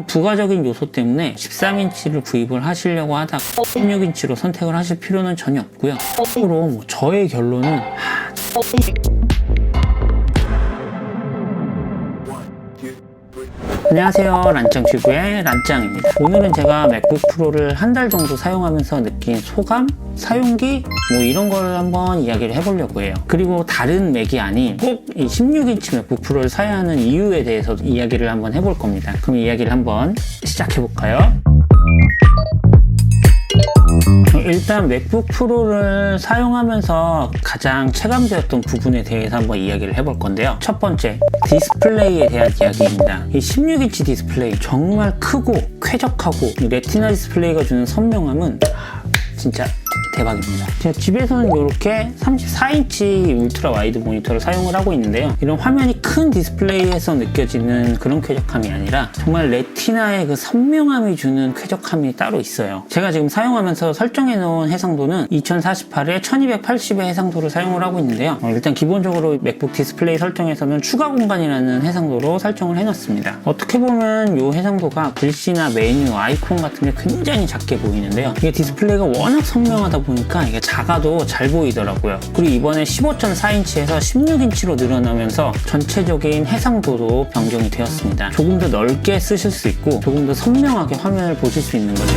부가적인 요소 때문에 13인치를 구입을 하시려고 하다가 16인치로 선택을 하실 필요는 전혀 없고요. 참고로 저의 결론은 안녕하세요, 란짱튜브의 란짱입니다. 오늘은 제가 맥북 프로를 한 달 정도 사용하면서 느낀 소감, 사용기 이런 걸 한번 이야기를 해보려고 해요. 그리고 다른 맥이 아닌 꼭 이 16인치 맥북 프로를 사야 하는 이유에 대해서 이야기를 한번 해볼 겁니다. 그럼 이야기를 한번 시작해볼까요? 일단 맥북 프로를 사용하면서 가장 체감되었던 부분에 대해서 한번 이야기를 해볼 건데요. 첫 번째, 디스플레이에 대한 이야기입니다. 이 16인치 디스플레이 정말 크고 쾌적하고 레티나 디스플레이가 주는 선명함은 진짜 대박입니다. 제가 집에서는 이렇게 34인치 울트라 와이드 모니터를 사용을 하고 있는데요. 이런 화면이 큰 디스플레이에서 느껴지는 그런 쾌적함이 아니라 정말 레티나의 그 선명함이 주는 쾌적함이 따로 있어요. 제가 지금 사용하면서 설정해 놓은 해상도는 2048에 1280의 해상도를 사용을 하고 있는데요. 일단 기본적으로 맥북 디스플레이 설정에서는 추가 공간이라는 해상도로 설정을 해놨습니다. 어떻게 보면 이 해상도가 글씨나 메뉴, 아이콘 같은 게 굉장히 작게 보이는데요. 이게 디스플레이가 워낙 선명하다 보니까 이게 작아도 잘 보이더라고요. 그리고 이번에 15.4인치에서 16인치로 늘어나면서 전체적인 해상도도 변경이 되었습니다. 조금 더 넓게 쓰실 수 있고 조금 더 선명하게 화면을 보실 수 있는 거죠.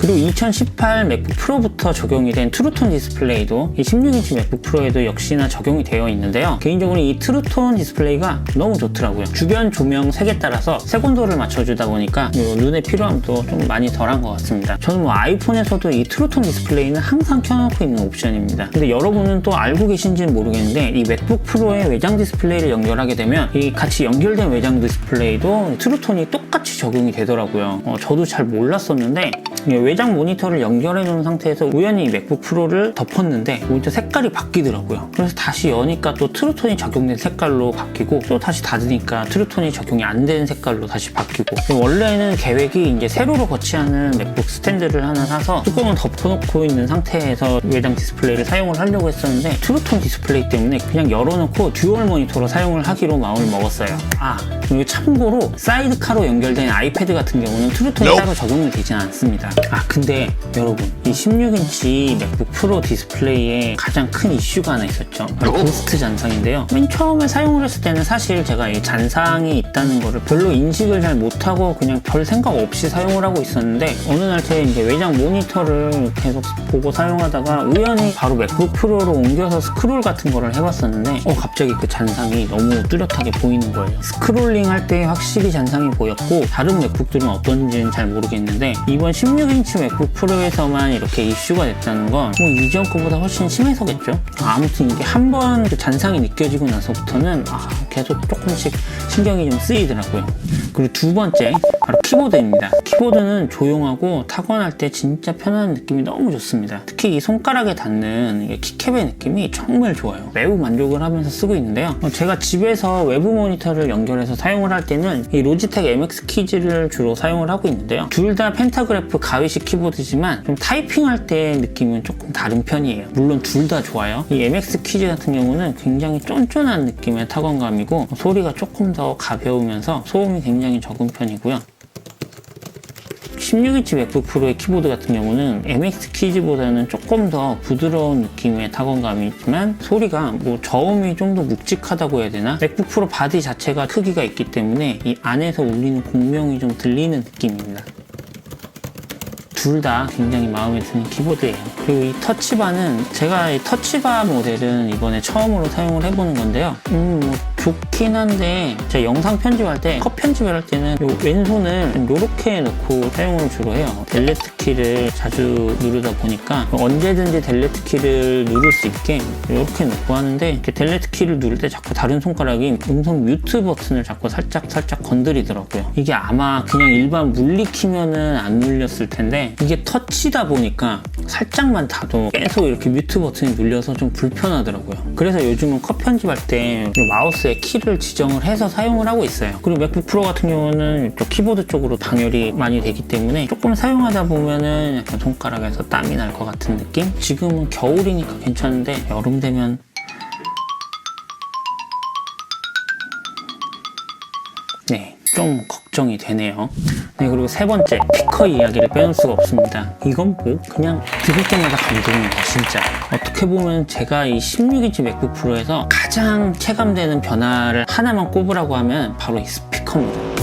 그리고 2018 맥북 프로부터 적용이 된 트루톤 디스플레이도 이 16인치 맥북 프로에도 역시나 적용이 되어 있는데요. 개인적으로 이 트루톤 디스플레이가 너무 좋더라고요. 주변 조명 색에 따라서 색온도를 맞춰주다 보니까 눈의 피로함도 좀 많이 덜한 것 같습니다. 저는 아이폰에서도 이 트루톤 디스플레이는 항상 켜놓고 있는 옵션입니다. 근데 여러분은 또 알고 계신지는 모르겠는데 이 맥북 프로의 외장 디스플레이를 연결하게 되면 이 같이 연결된 외장 디스플레이도 트루톤이 똑같이 적용이 되더라고요. 저도 잘 몰랐었는데 외장 모니터를 연결해 놓은 상태에서 우연히 맥북 프로를 덮었는데 모니터 색깔이 바뀌더라고요. 그래서 다시 여니까 또 트루톤이 적용된 색깔로 바뀌고 또 다시 닫으니까 트루톤이 적용이 안 된 색깔로 다시 바뀌고, 원래는 계획이 이제 세로로 거치하는 맥북 스탠드를 하나 사서 뚜껑을 덮어놓고 있는 상태에서 외장 디스플레이를 사용을 하려고 했었는데 트루톤 디스플레이 때문에 그냥 열어놓고 듀얼 모니터로 사용을 하기로 마음을 먹었어요. 그리고 참고로 사이드카로 연결된 아이패드 같은 경우는 트루톤이 따로 적용이 되지 않습니다. 근데 여러분, 이 16인치 맥북 프로 디스플레이에 가장 큰 이슈가 하나 있었죠. 바로 부스트 잔상인데요. 맨 처음에 사용을 했을 때는 사실 제가 이 잔상이 있다는 거를 별로 인식을 잘 못하고 그냥 별 생각 없이 사용을 하고 있었는데 어느 날 제 이제 외장 모니터를 계속 보고 사용하다가 우연히 바로 맥북 프로로 옮겨서 스크롤 같은 거를 해봤었는데 갑자기 그 잔상이 너무 뚜렷하게 보이는 거예요. 스크롤링 할 때 확실히 잔상이 보였고 다른 맥북들은 어떤지는 잘 모르겠는데 이번 16인치 맥북 프로에서만 이렇게 이슈가 됐다는 건 이전 거보다 훨씬 심해서겠죠. 아무튼 이게 한번 그 잔상이 느껴지고 나서부터는 계속 조금씩 신경이 좀 쓰이더라고요. 그리고 두 번째, 바로 키보드입니다. 키보드는 조용하고 타건할 때 진짜 편안한 느낌이 너무 좋습니다. 특히 이 손가락에 닿는 키캡의 느낌이 정말 좋아요. 매우 만족을 하면서 쓰고 있는데요. 제가 집에서 외부 모니터를 연결해서 사용을 할 때는 이 로지텍 MX 키즈를 주로 사용을 하고 있는데요. 둘 다 펜타그래프 가위식 키보드지만 좀 타이핑할 때 느낌은 조금 다른 편이에요. 물론 둘 다 좋아요. 이 MX 키즈 같은 경우는 굉장히 쫀쫀한 느낌의 타건감이고 소리가 조금 더 가벼우면서 소음이 굉장히 적은 편이고요. 16인치 맥북 프로의 키보드 같은 경우는 MX 키즈보다는 조금 더 부드러운 느낌의 타건감이지만 소리가 저음이 좀 더 묵직하다고 해야 되나? 맥북 프로 바디 자체가 크기가 있기 때문에 이 안에서 울리는 공명이 좀 들리는 느낌입니다. 둘 다 굉장히 마음에 드는 키보드예요. 그리고 이 터치바는 제가 이 터치바 모델은 이번에 처음으로 사용을 해보는 건데요. 좋긴 한데 제가 영상 편집할 때 컷 편집을 할 때는 왼손을 이렇게 놓고 사용을 주로 해요. 델레트 키를 자주 누르다 보니까 언제든지 델레트 키를 누를 수 있게 이렇게 놓고 하는데 이렇게 델레트 키를 누를 때 자꾸 다른 손가락이 음성 뮤트 버튼을 자꾸 살짝 건드리더라고요. 이게 아마 그냥 일반 물리 키면은 안 눌렸을 텐데 이게 터치다 보니까 살짝만 닿아도 계속 이렇게 뮤트 버튼이 눌려서 좀 불편하더라고요. 그래서 요즘은 컷 편집할 때 마우스에 키를 지정을 해서 사용을 하고 있어요. 그리고 맥북 프로 같은 경우는 또 키보드 쪽으로 방열이 많이 되기 때문에 조금 사용하다 보면은 약간 손가락에서 땀이 날 것 같은 느낌? 지금은 겨울이니까 괜찮은데 여름 되면 네, 좀 걱정이 되네요. 네, 그리고 세 번째, 스피커 이야기를 빼놓을 수가 없습니다. 이건 뭐 그냥 들을 때마다 감동이에요, 진짜. 어떻게 보면 제가 이 16인치 맥북 프로에서 가장 체감되는 변화를 하나만 꼽으라고 하면 바로 이 스피커입니다.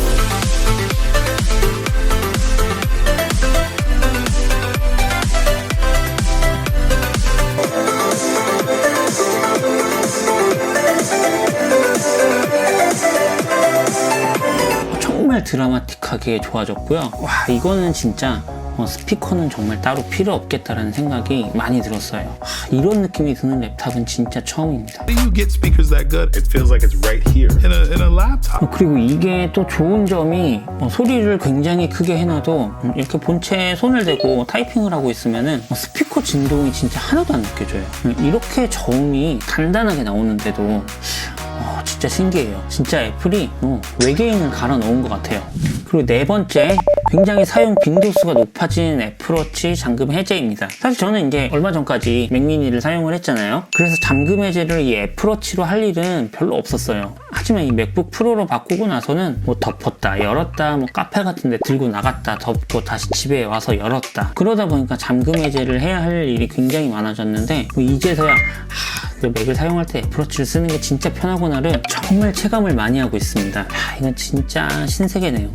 정말 드라마틱하게 좋아졌고요. 와, 이거는 진짜 스피커는 정말 따로 필요 없겠다라는 생각이 많이 들었어요. 이런 느낌이 드는 랩탑은 진짜 처음입니다. You get speakers that good, it feels like it's right here in a laptop. 그리고 이게 또 좋은 점이 소리를 굉장히 크게 해놔도 이렇게 본체에 손을 대고 타이핑을 하고 있으면은 스피커 진동이 진짜 하나도 안 느껴져요. 이렇게 저음이 단단하게 나오는데도 진짜 신기해요. 진짜 애플이 외계인을 갈아 넣은 것 같아요. 그리고 네 번째, 굉장히 사용 빈도수가 높아진 애플워치 잠금 해제입니다. 사실 저는 이제 얼마 전까지 맥미니를 사용을 했잖아요. 그래서 잠금 해제를 이 애플워치로 할 일은 별로 없었어요. 하지만 이 맥북 프로로 바꾸고 나서는 뭐 덮었다, 열었다, 뭐 카페 같은 데 들고 나갔다, 덮고 다시 집에 와서 열었다. 그러다 보니까 잠금 해제를 해야 할 일이 굉장히 많아졌는데 이제서야 맥을 사용할 때 애플워치를 쓰는 게 진짜 편하구나를 정말 체감을 많이 하고 있습니다. 이건 진짜 신세계네요.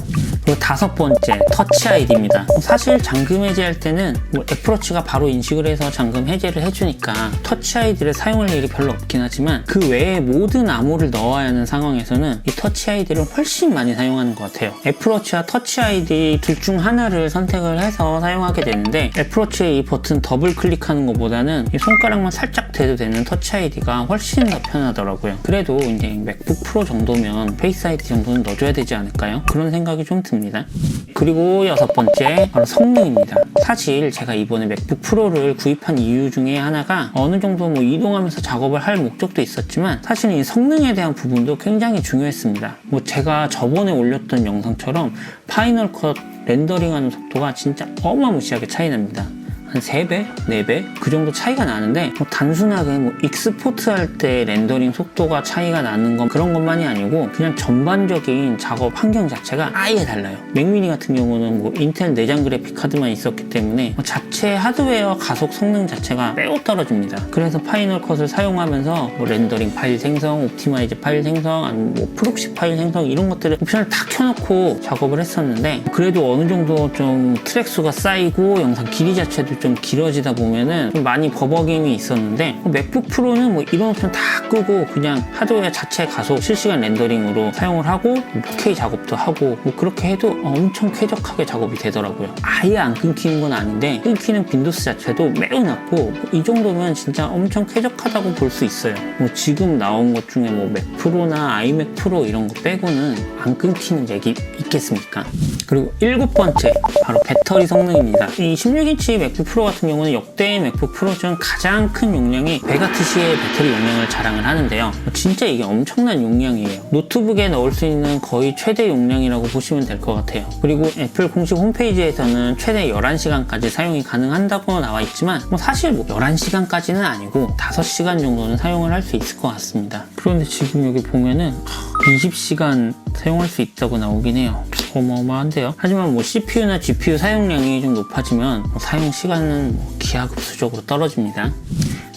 그리고 다섯 번째, 터치 아이디입니다. 사실 잠금 해제할 때는 애플워치가 바로 인식을 해서 잠금 해제를 해주니까 터치 아이디를 사용할 일이 별로 없긴 하지만 그 외에 모든 암호를 넣어야 하는 상황에서는 이 터치 아이디를 훨씬 많이 사용하는 것 같아요. 애플워치와 터치 아이디 둘 중 하나를 선택을 해서 사용하게 되는데 애플워치의 이 버튼 더블 클릭하는 것보다는 이 손가락만 살짝 대도 되는 터치 아이디가 훨씬 더 편하더라고요. 그래도 이제 맥북 프로 정도면 페이스 아이디 정도는 넣어줘야 되지 않을까요? 그런 생각이 좀 듭니다. 그리고 여섯 번째, 바로 성능입니다. 사실 제가 이번에 맥북 프로를 구입한 이유 중에 하나가 어느 정도 이동하면서 작업을 할 목적도 있었지만 사실 이 성능에 대한 부분도 굉장히 중요했습니다. 제가 저번에 올렸던 영상처럼 파이널 컷 렌더링하는 속도가 진짜 어마무시하게 차이 납니다. 한 3배? 4배? 그 정도 차이가 나는데 단순하게 익스포트 할 때 렌더링 속도가 차이가 나는 건 그런 것만이 아니고 그냥 전반적인 작업 환경 자체가 아예 달라요. 맥미니 같은 경우는 인텔 내장 그래픽 카드만 있었기 때문에 자체 하드웨어 가속 성능 자체가 매우 떨어집니다. 그래서 파이널 컷을 사용하면서 렌더링 파일 생성, 옵티마이즈 파일 생성, 아니면 프록시 파일 생성 이런 것들을 옵션을 다 켜놓고 작업을 했었는데 그래도 어느 정도 좀 트랙 수가 쌓이고 영상 길이 자체도 좀 길어지다 보면은 좀 많이 버벅임이 있었는데 맥북 프로는 이런 옵션 다 끄고 그냥 하드웨어 자체 가속 실시간 렌더링으로 사용을 하고 4K 작업도 하고 그렇게 해도 엄청 쾌적하게 작업이 되더라고요. 아예 안 끊기는 건 아닌데 끊기는 빈도수 자체도 매우 낮고 이 정도면 진짜 엄청 쾌적하다고 볼 수 있어요. 지금 나온 것 중에 맥 프로나 아이맥 프로 이런 거 빼고는 안 끊기는 얘기 있겠습니까? 그리고 7번째, 바로 배터리 성능입니다. 이 16인치 맥북 프로 같은 경우는 역대 맥북 프로 중 가장 큰 용량이 100W의 배터리 용량을 자랑을 하는데요. 진짜 이게 엄청난 용량이에요. 노트북에 넣을 수 있는 거의 최대 용량이라고 보시면 될 것 같아요. 그리고 애플 공식 홈페이지에서는 최대 11시간까지 사용이 가능한다고 나와 있지만 사실 11시간까지는 아니고 5시간 정도는 사용을 할 수 있을 것 같습니다. 그런데 지금 여기 보면은 20시간 사용할 수 있다고 나오긴 해요. 어마어마한데요. 하지만 CPU나 GPU 사용량이 좀 높아지면 사용 시간은 기하급수적으로 떨어집니다.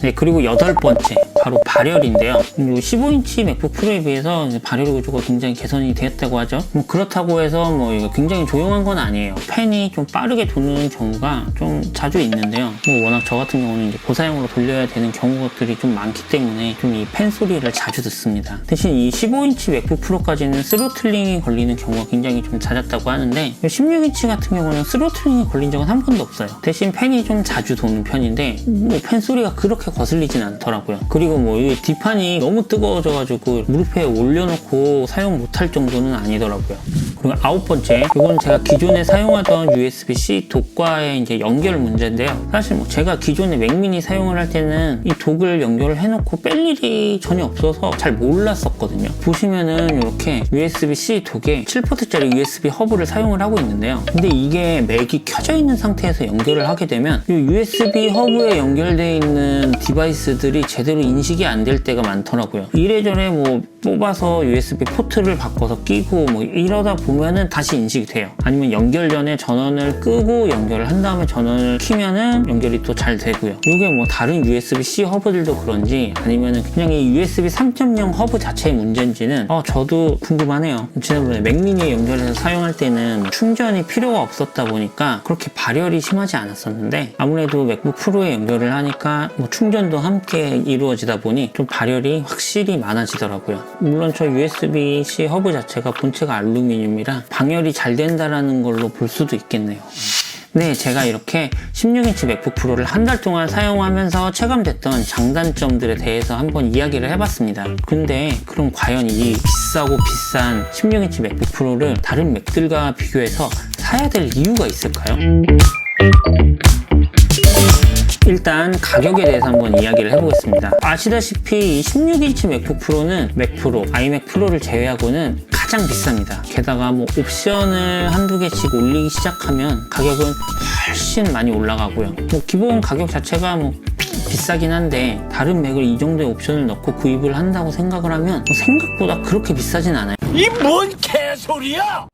네, 그리고 8번째, 바로 발열인데요. 15인치 맥북 프로에 비해서 발열 구조가 굉장히 개선이 되었다고 하죠. 그렇다고 해서 이거 굉장히 조용한 건 아니에요. 팬이 좀 빠르게 도는 경우가 좀 자주 있는데요. 워낙 저 같은 경우는 이제 고사양으로 돌려야 되는 경우들이 좀 많기 때문에 좀 이 팬 소리를 자주 듣습니다. 대신 이 15인치 맥북 프로까지는 스로틀링이 걸리는 경우가 굉장히 좀 잦았다고 하는데 16인치 같은 경우는 스로틀링이 걸린 적은 한 번도 없어요. 대신 팬이 좀 자주 도는 편인데 팬 소리가 그렇게 거슬리진 않더라고요. 그리고 이 뒷판이 너무 뜨거워져가지고 무릎에 올려놓고 사용 못할 정도는 아니더라고요. 그리고 9번째, 이건 제가 기존에 사용하던 USB-C 독과의 이제 연결 문제인데요. 사실 뭐 제가 기존에 맥미니 사용을 할 때는 이 독을 연결을 해놓고 뺄 일이 전혀 없어서 잘 몰랐었거든요. 보시면은 이렇게 USB-C 독에 7V짜리 USB 허브를 사용을 하고 있는데요. 근데 이게 맥이 켜져 있는 상태에서 연결을 하게 되면 이 USB 허브에 연결되어 있는 디바이스들이 제대로 인식이 안 될 때가 많더라고요. 이래저래 뭐 뽑아서 USB 포트를 바꿔서 끼고 뭐 이러다 보면은 다시 인식이 돼요. 아니면 연결 전에 전원을 끄고 연결을 한 다음에 전원을 키면은 연결이 또 잘 되고요. 이게 뭐 다른 USB-C 허브들도 그런지 아니면은 그냥 이 USB 3.0 허브 자체의 문제인지는 저도 궁금하네요. 지난번에 맥미니에 연결해서 사용할 때는 충전이 필요가 없었다 보니까 그렇게 발열이 심하지 않았었는데 아무래도 맥북 프로에 연결을 하니까 뭐 충전도 함께 이루어지다 보니 좀 발열이 확실히 많아지더라고요. 물론 저 USB-C 허브 자체가 본체가 알루미늄이라 방열이 잘 된다라는 걸로 볼 수도 있겠네요. 네, 제가 이렇게 16인치 맥북 프로를 한 달 동안 사용하면서 체감됐던 장단점들에 대해서 한번 이야기를 해봤습니다. 근데 그럼 과연 이 비싸고 비싼 16인치 맥북 프로를 다른 맥들과 비교해서 사야 될 이유가 있을까요? 일단 가격에 대해서 한번 이야기를 해보겠습니다. 아시다시피 이 16인치 맥북 프로는 맥 프로, 아이맥 프로를 제외하고는 가장 비쌉니다. 게다가 뭐 옵션을 한두 개씩 올리기 시작하면 가격은 훨씬 많이 올라가고요. 뭐 기본 가격 자체가 뭐 비싸긴 한데 다른 맥을 이 정도의 옵션을 넣고 구입을 한다고 생각을 하면 뭐 생각보다 그렇게 비싸진 않아요. 이 뭔 개소리야!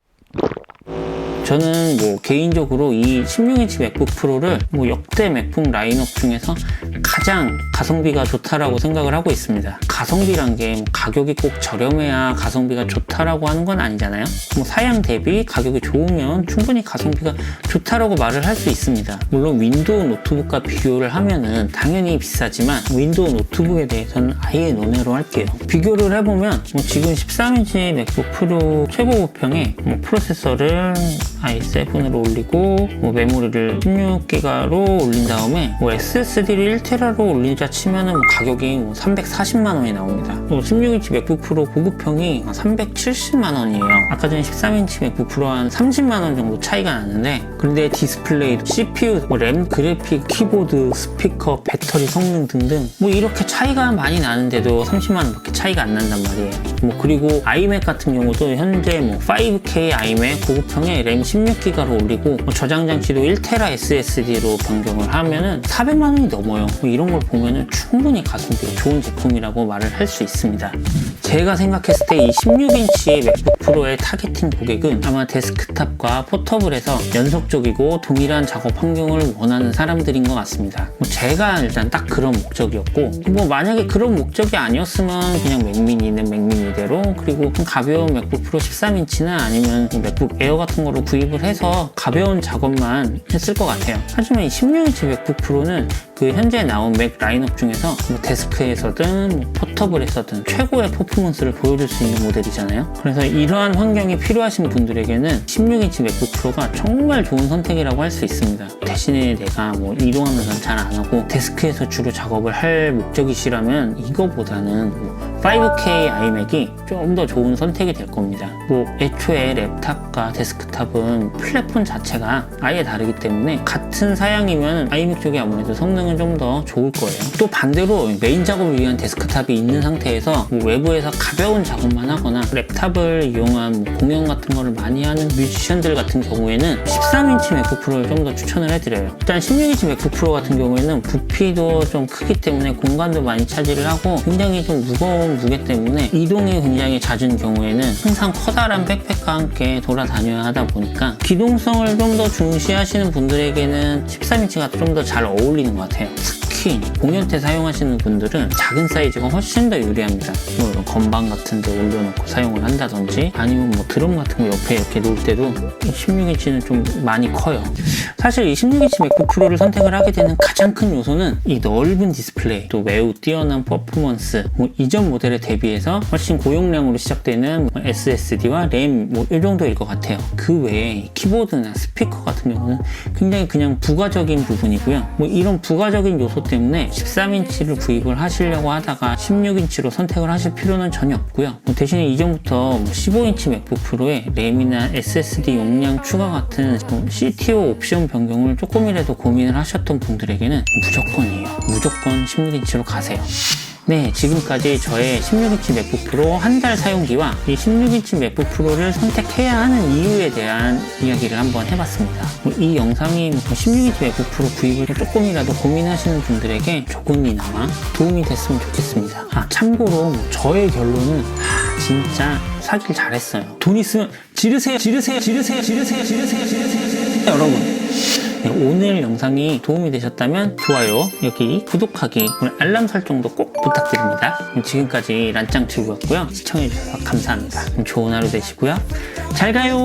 저는 뭐 개인적으로 이 16인치 맥북 프로를 뭐 역대 맥북 라인업 중에서 가장 가성비가 좋다라고 생각을 하고 있습니다. 가성비란 게 뭐 가격이 꼭 저렴해야 가성비가 좋다라고 하는 건 아니잖아요. 뭐 사양 대비 가격이 좋으면 충분히 가성비가 좋다라고 말을 할 수 있습니다. 물론 윈도우 노트북과 비교를 하면은 당연히 비싸지만 윈도우 노트북에 대해서는 아예 논외로 할게요. 비교를 해보면 뭐 지금 13인치 맥북 프로 최고 고평에 뭐 프로세서를 i7으로 올리고 뭐 메모리를 16기가로 올린 다음에 뭐 SSD를 1TB로 올리자 치면은 뭐 가격이 뭐 340만 원이 나옵니다. 또 16인치 맥북 프로 고급형이 370만 원이에요. 아까 전에 13인치 맥북 프로 한 30만 원 정도 차이가 나는데 그런데 디스플레이, CPU, 뭐 램, 그래픽, 키보드, 스피커, 배터리 성능 등등 뭐 이렇게 차이가 많이 나는데도 30만 원밖에 차이가 안 난단 말이에요. 뭐 그리고 아이맥 같은 경우도 현재 뭐 5K 아이맥 고급형에 램 16기가로 올리고 뭐 저장 장치도 1TB SSD로 변경을 하면은 400만 원이 넘어요. 뭐 이런 걸 보면은 충분히 가성비가 좋은 제품이라고 말을 할 수 있습니다. 제가 생각했을 때 이 16인치 맥북 프로의 타겟팅 고객은 아마 데스크탑과 포터블에서 연속적이고 동일한 작업 환경을 원하는 사람들인 것 같습니다. 뭐 제가 일단 딱 그런 목적이었고 뭐 만약에 그런 목적이 아니었으면 그냥 맥미니는 맥미니대로 그리고 가벼운 맥북 프로 13인치나 아니면 뭐 맥북 에어 같은 거로 구입을 해서 가벼운 작업만 했을 것 같아요. 하지만 이 16인치 맥북 프로는 그 현재 나온 맥 라인업 중에서 뭐 데스크에서든 뭐 포터블에서든 최고의 퍼포먼스를 보여줄 수 있는 모델이잖아요. 그래서 이러한 환경이 필요하신 분들에게는 16인치 맥북 프로가 정말 좋은 선택이라고 할 수 있습니다. 대신에 내가 뭐 이동하면서 잘 안 하고 데스크에서 주로 작업을 할 목적이시라면 이거보다는 뭐 5K 아이맥이 좀 더 좋은 선택이 될 겁니다. 뭐 애초에 랩탑과 데스크탑은 플랫폼 자체가 아예 다르기 때문에 같은 사양이면 아이맥 쪽이 아무래도 성능은 좀 더 좋을 거예요. 또 반대로 메인 작업을 위한 데스크탑이 있는 상태에서 뭐 외부에서 가벼운 작업만 하거나 랩탑을 이용한 뭐 공연 같은 거를 많이 하는 뮤지션들 같은 경우에는 13인치 맥북 프로를 좀 더 추천을 해드려요. 일단 16인치 맥북 프로 같은 경우에는 부피도 좀 크기 때문에 공간도 많이 차지를 하고 굉장히 좀 무거운 무게 때문에 이동이 굉장히 잦은 경우에는 항상 커다란 백팩과 함께 돌아다녀야 하다 보니까 기동성을 좀 더 중시하시는 분들에게는 13인치가 좀 더 잘 어울리는 것 같아요. 특히 공연 때 사용하시는 분들은 작은 사이즈가 훨씬 더 유리합니다. 뭐 이런 건반 같은 데 올려놓고 사용을 한다든지 아니면 뭐 드럼 같은 거 옆에 이렇게 놓을 때도 16인치는 좀 많이 커요. 사실 이 16인치 맥북 프로를 선택을 하게 되는 가장 큰 요소는 이 넓은 디스플레이, 또 매우 뛰어난 퍼포먼스, 뭐 이전 모델에 대비해서 훨씬 고용량으로 시작되는 뭐 SSD와 램 뭐 이 정도일 것 같아요. 그 외에 키보드나 스피커 같은 경우는 굉장히 그냥 부가적인 부분이고요. 뭐 이런 부가적인 요소 때문에 13인치를 구입을 하시려고 하다가 16인치로 선택을 하실 필요는 전혀 없고요. 대신에 이전부터 15인치 맥북 프로에 램이나 SSD 용량 추가 같은 CTO 옵션 변경을 조금이라도 고민을 하셨던 분들에게는 무조건이에요. 무조건 16인치로 가세요. 네, 지금까지 저의 16인치 맥북 프로 한 달 사용기와 이 16인치 맥북 프로를 선택해야 하는 이유에 대한 이야기를 한번 해봤습니다. 이 영상이 16인치 맥북 프로 구입을 조금이라도 고민하시는 분들에게 조금이나마 도움이 됐으면 좋겠습니다. 참고로 저의 결론은 진짜 사길 잘했어요. 돈 있으면 지르세요. 여러분. 네, 오늘 영상이 도움이 되셨다면 좋아요, 여기 구독하기, 오늘 알람 설정도 꼭 부탁드립니다. 지금까지 란짱튜브였고요. 시청해주셔서 감사합니다. 좋은 하루 되시고요. 잘 가요.